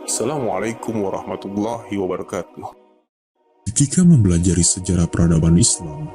Assalamualaikum warahmatullahi wabarakatuh. Ketika mempelajari sejarah peradaban Islam,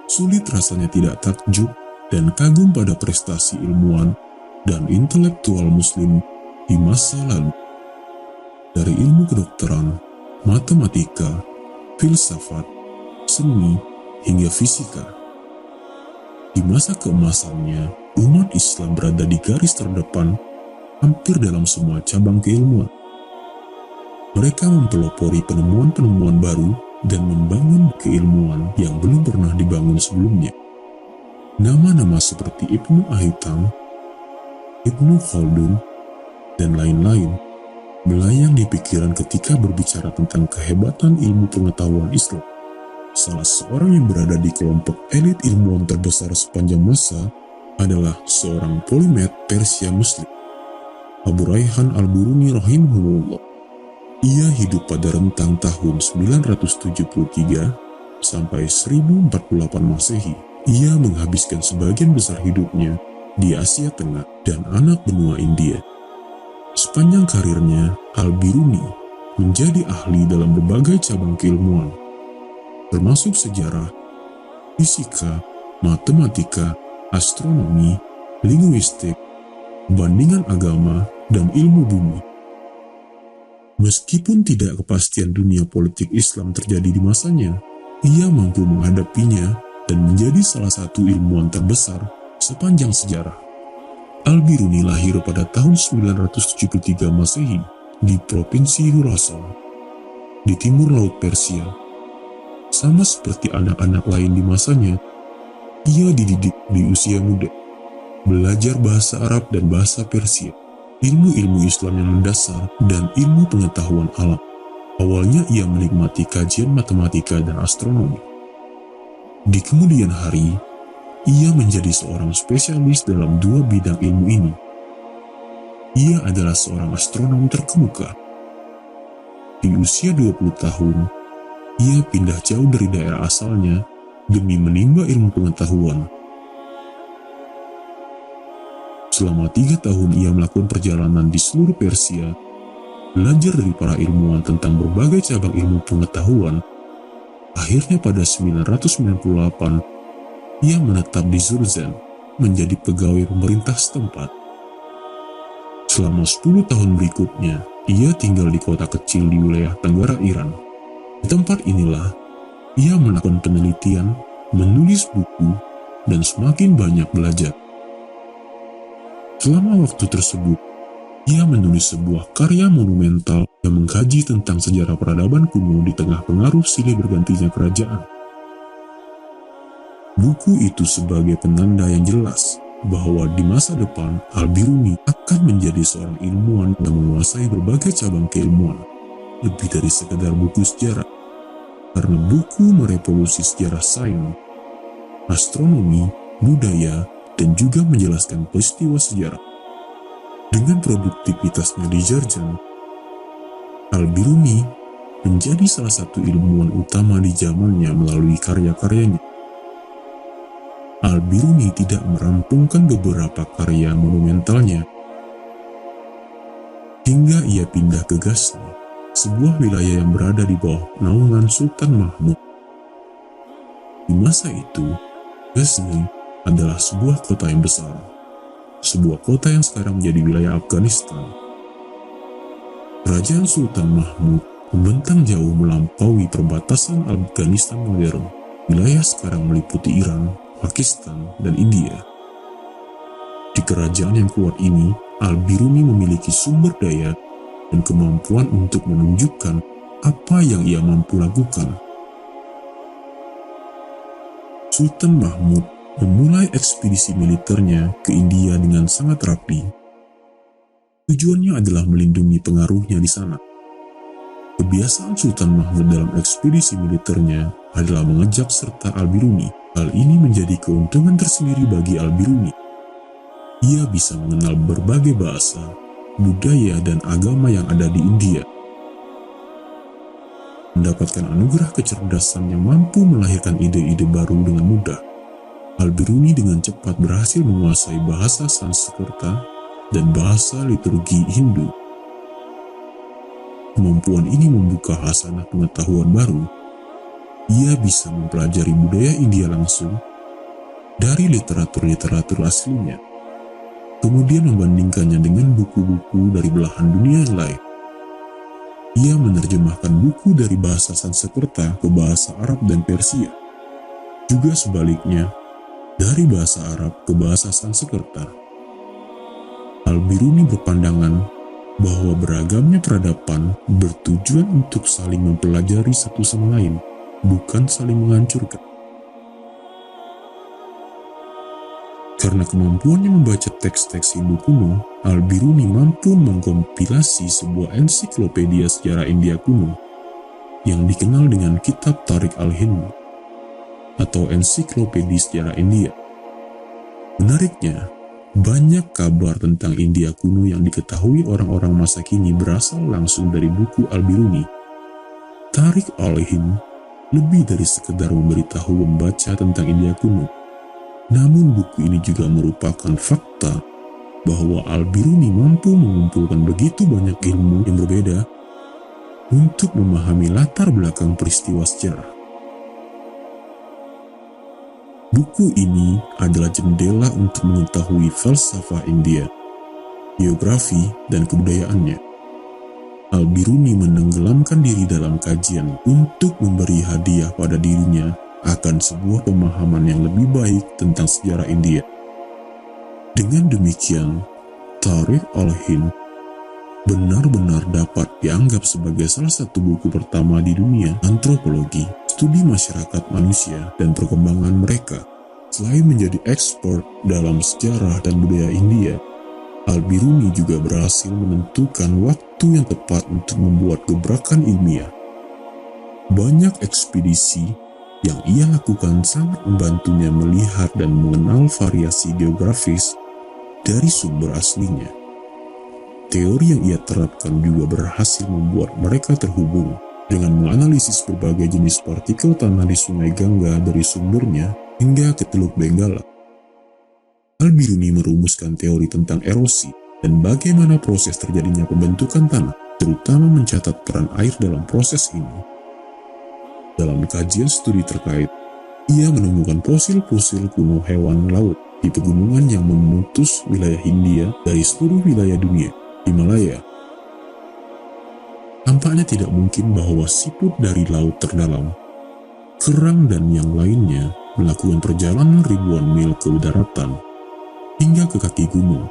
sulit rasanya tidak takjub dan kagum pada prestasi ilmuwan dan intelektual muslim di masa lalu. Dari ilmu kedokteran, matematika, filsafat, seni, hingga fisika. Di masa keemasannya, umat Islam berada di garis terdepan hampir dalam semua cabang keilmuan. Mereka mempelopori penemuan-penemuan baru dan membangun keilmuan yang belum pernah dibangun sebelumnya. Nama-nama seperti Ibnu Haytham, Ibnu Khaldun, dan lain-lain melayang di pikiran ketika berbicara tentang kehebatan ilmu pengetahuan Islam. Salah seorang yang berada di kelompok elit ilmuwan terbesar sepanjang masa adalah seorang polimet Persia Muslim, Abu Rayhan al-Biruni rahimahullah. Ia hidup pada rentang tahun 973 sampai 1048 Masehi. Ia menghabiskan sebagian besar hidupnya di Asia Tengah dan anak benua India. Sepanjang karirnya, al-Biruni menjadi ahli dalam berbagai cabang keilmuan, termasuk sejarah, fisika, matematika, astronomi, linguistik, bandingan agama, dan ilmu bumi. Meskipun tidak kepastian dunia politik Islam terjadi di masanya, ia mampu menghadapinya dan menjadi salah satu ilmuwan terbesar sepanjang sejarah. Al-Biruni lahir pada tahun 973 Masehi di Provinsi Khurasan, di timur Laut Persia. Sama seperti anak-anak lain di masanya, ia dididik di usia muda, belajar bahasa Arab dan bahasa Persia, ilmu-ilmu Islam yang mendasar, dan ilmu pengetahuan alam. Awalnya ia menikmati kajian matematika dan astronomi. Di kemudian hari, ia menjadi seorang spesialis dalam dua bidang ilmu ini. Ia adalah seorang astronom terkemuka. Di usia 20 tahun, ia pindah jauh dari daerah asalnya demi menimba ilmu pengetahuan. Selama 3 tahun ia melakukan perjalanan di seluruh Persia, belajar dari para ilmuwan tentang berbagai cabang ilmu pengetahuan. Akhirnya pada 998, ia menetap di Zurzan menjadi pegawai pemerintah setempat. Selama 10 tahun berikutnya, ia tinggal di kota kecil di wilayah tenggara Iran. Di tempat inilah, ia melakukan penelitian, menulis buku, dan semakin banyak belajar. Selama waktu tersebut, ia menulis sebuah karya monumental yang mengkaji tentang sejarah peradaban kuno di tengah pengaruh silih bergantinya kerajaan. Buku itu sebagai penanda yang jelas bahwa di masa depan Al-Biruni akan menjadi seorang ilmuwan yang menguasai berbagai cabang keilmuan, lebih dari sekedar buku sejarah, karena buku merevolusi sejarah sains, astronomi, budaya, dan juga menjelaskan peristiwa sejarah. Dengan produktivitasnya di Zurzan, Al-Biruni menjadi salah satu ilmuwan utama di zamannya melalui karya-karyanya. Al-Biruni tidak merampungkan beberapa karya monumentalnya hingga ia pindah ke Ghazni, sebuah wilayah yang berada di bawah naungan Sultan Mahmud. Di masa itu, Ghazni adalah sebuah kota yang besar, sebuah kota yang sekarang menjadi wilayah Afghanistan. Kerajaan Sultan Mahmud membentang jauh melampaui perbatasan Afghanistan modern. Wilayah sekarang meliputi Iran, Pakistan, dan India. Di kerajaan yang kuat ini, Al-Biruni memiliki sumber daya dan kemampuan untuk menunjukkan apa yang ia mampu lakukan. Sultan Mahmud memulai ekspedisi militernya ke India dengan sangat rapi. Tujuannya adalah melindungi pengaruhnya di sana. Kebiasaan Sultan Mahmud dalam ekspedisi militernya adalah mengejak serta Al-Biruni. Hal ini menjadi keuntungan tersendiri bagi Al-Biruni. Ia bisa mengenal berbagai bahasa, budaya, dan agama yang ada di India. Mendapatkan anugerah kecerdasan yang mampu melahirkan ide-ide baru dengan mudah. Al-Biruni dengan cepat berhasil menguasai bahasa Sanskerta dan bahasa liturgi Hindu. Kemampuan ini membuka hasanah pengetahuan baru. Ia bisa mempelajari budaya India langsung dari literatur-literatur aslinya, kemudian membandingkannya dengan buku-buku dari belahan dunia yang lain. Ia menerjemahkan buku dari bahasa Sanskerta ke bahasa Arab dan Persia. Juga sebaliknya, dari bahasa Arab ke bahasa Sanskerta. Al-Biruni berpandangan bahwa beragamnya peradaban bertujuan untuk saling mempelajari satu sama lain, bukan saling menghancurkan. Karena kemampuannya membaca teks-teks Hindu kuno, Al-Biruni mampu mengkompilasi sebuah ensiklopedia sejarah India kuno yang dikenal dengan Kitab Tarikh al-Hind atau Ensiklopedia Sejarah India. Menariknya, banyak kabar tentang India kuno yang diketahui orang-orang masa kini berasal langsung dari buku Al-Biruni. Tarikh al-Hind lebih dari sekedar memberitahu membaca tentang India kuno. Namun buku ini juga merupakan fakta bahwa Al-Biruni mampu mengumpulkan begitu banyak ilmu yang berbeda untuk memahami latar belakang peristiwa sejarah. Buku ini adalah jendela untuk mengetahui falsafah India, geografi, dan kebudayaannya. Al-Biruni menenggelamkan diri dalam kajian untuk memberi hadiah pada dirinya akan sebuah pemahaman yang lebih baik tentang sejarah India. Dengan demikian, Tarikh al-Hind benar-benar dapat dianggap sebagai salah satu buku pertama di dunia antropologi, studi masyarakat manusia, dan perkembangan mereka. Selain menjadi ekspert dalam sejarah dan budaya India, Al-Biruni juga berhasil menentukan waktu yang tepat untuk membuat gebrakan ilmiah. Banyak ekspedisi yang ia lakukan sangat membantunya melihat dan mengenal variasi geografis dari sumber aslinya. Teori yang ia terapkan juga berhasil membuat mereka terhubung dengan menganalisis berbagai jenis partikel tanah di Sungai Gangga dari sumbernya hingga ke Teluk Benggala. Al-Biruni merumuskan teori tentang erosi dan bagaimana proses terjadinya pembentukan tanah, terutama mencatat peran air dalam proses ini. Dalam kajian studi terkait, ia menemukan fosil-fosil kuno hewan laut di pegunungan yang memutus wilayah Hindia dari seluruh wilayah dunia, Himalaya. Tampaknya tidak mungkin bahwa siput dari laut terdalam, kerang, dan yang lainnya melakukan perjalanan ribuan mil ke daratan hingga ke kaki gunung.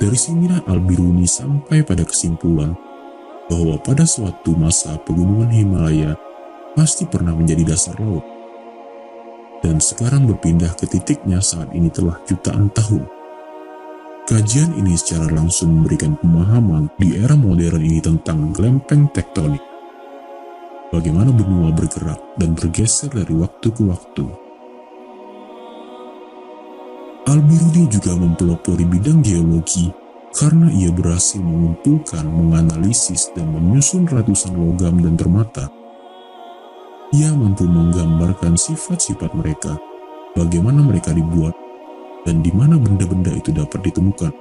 Dari sinilah Al-Biruni sampai pada kesimpulan bahwa pada suatu masa pegunungan Himalaya pasti pernah menjadi dasar laut, dan sekarang berpindah ke titiknya saat ini telah jutaan tahun. Kajian ini secara langsung memberikan pemahaman di era modern ini tentang lempeng tektonik, bagaimana benua bergerak dan bergeser dari waktu ke waktu. Al-Biruni juga mempelopori bidang geologi karena ia berhasil mengumpulkan, menganalisis, dan menyusun ratusan logam dan permata. Ia mampu menggambarkan sifat-sifat mereka, bagaimana mereka dibuat, dan di mana benda-benda itu dapat ditemukan.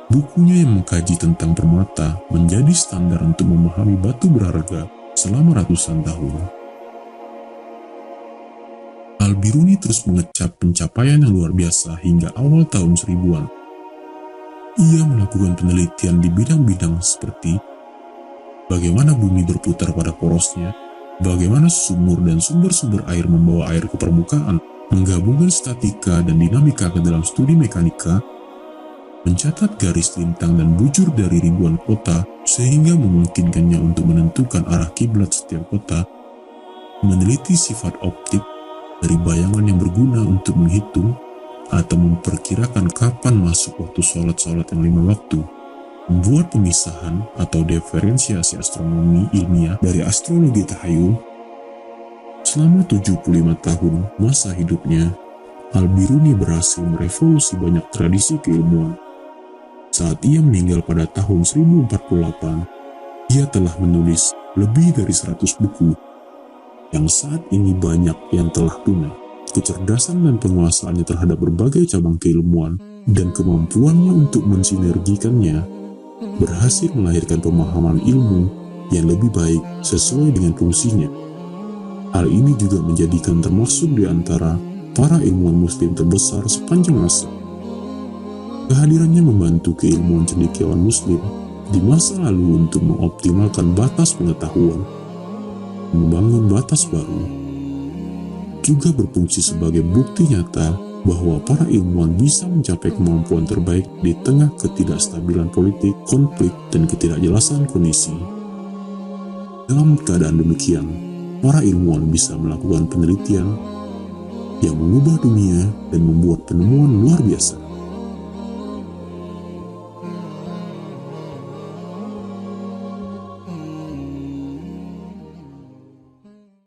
Bukunya yang mengkaji tentang permata menjadi standar untuk memahami batu berharga selama ratusan tahun. Al-Biruni terus mengecap pencapaian yang luar biasa hingga awal tahun 1000-an. Ia melakukan penelitian di bidang-bidang seperti bagaimana bumi berputar pada porosnya, bagaimana sumur dan sumber-sumber air membawa air ke permukaan, menggabungkan statika dan dinamika ke dalam studi mekanika, mencatat garis lintang dan bujur dari ribuan kota sehingga memungkinkannya untuk menentukan arah kiblat setiap kota, meneliti sifat optik dari bayangan yang berguna untuk menghitung atau memperkirakan kapan masuk waktu sholat-sholat yang 5 waktu, membuat pemisahan atau diferensiasi astronomi ilmiah dari astrologi tahayul. Selama 75 tahun masa hidupnya, Al-Biruni berhasil merevolusi banyak tradisi keilmuan. Saat ia meninggal pada tahun 1048, ia telah menulis lebih dari 100 buku, yang saat ini banyak yang telah punah. Kecerdasan dan penguasaannya terhadap berbagai cabang keilmuan dan kemampuannya untuk mensinergikannya berhasil melahirkan pemahaman ilmu yang lebih baik sesuai dengan fungsinya. Hal ini juga menjadikan termasuk di antara para ilmuwan muslim terbesar sepanjang masa. Kehadirannya membantu keilmuan cendekiawan muslim di masa lalu untuk mengoptimalkan batas pengetahuan, membangun batas baru, juga berfungsi sebagai bukti nyata bahwa para ilmuwan bisa mencapai kemampuan terbaik di tengah ketidakstabilan politik, konflik, dan ketidakjelasan kondisi. Dalam keadaan demikian, para ilmuwan bisa melakukan penelitian yang mengubah dunia dan membuat penemuan luar biasa.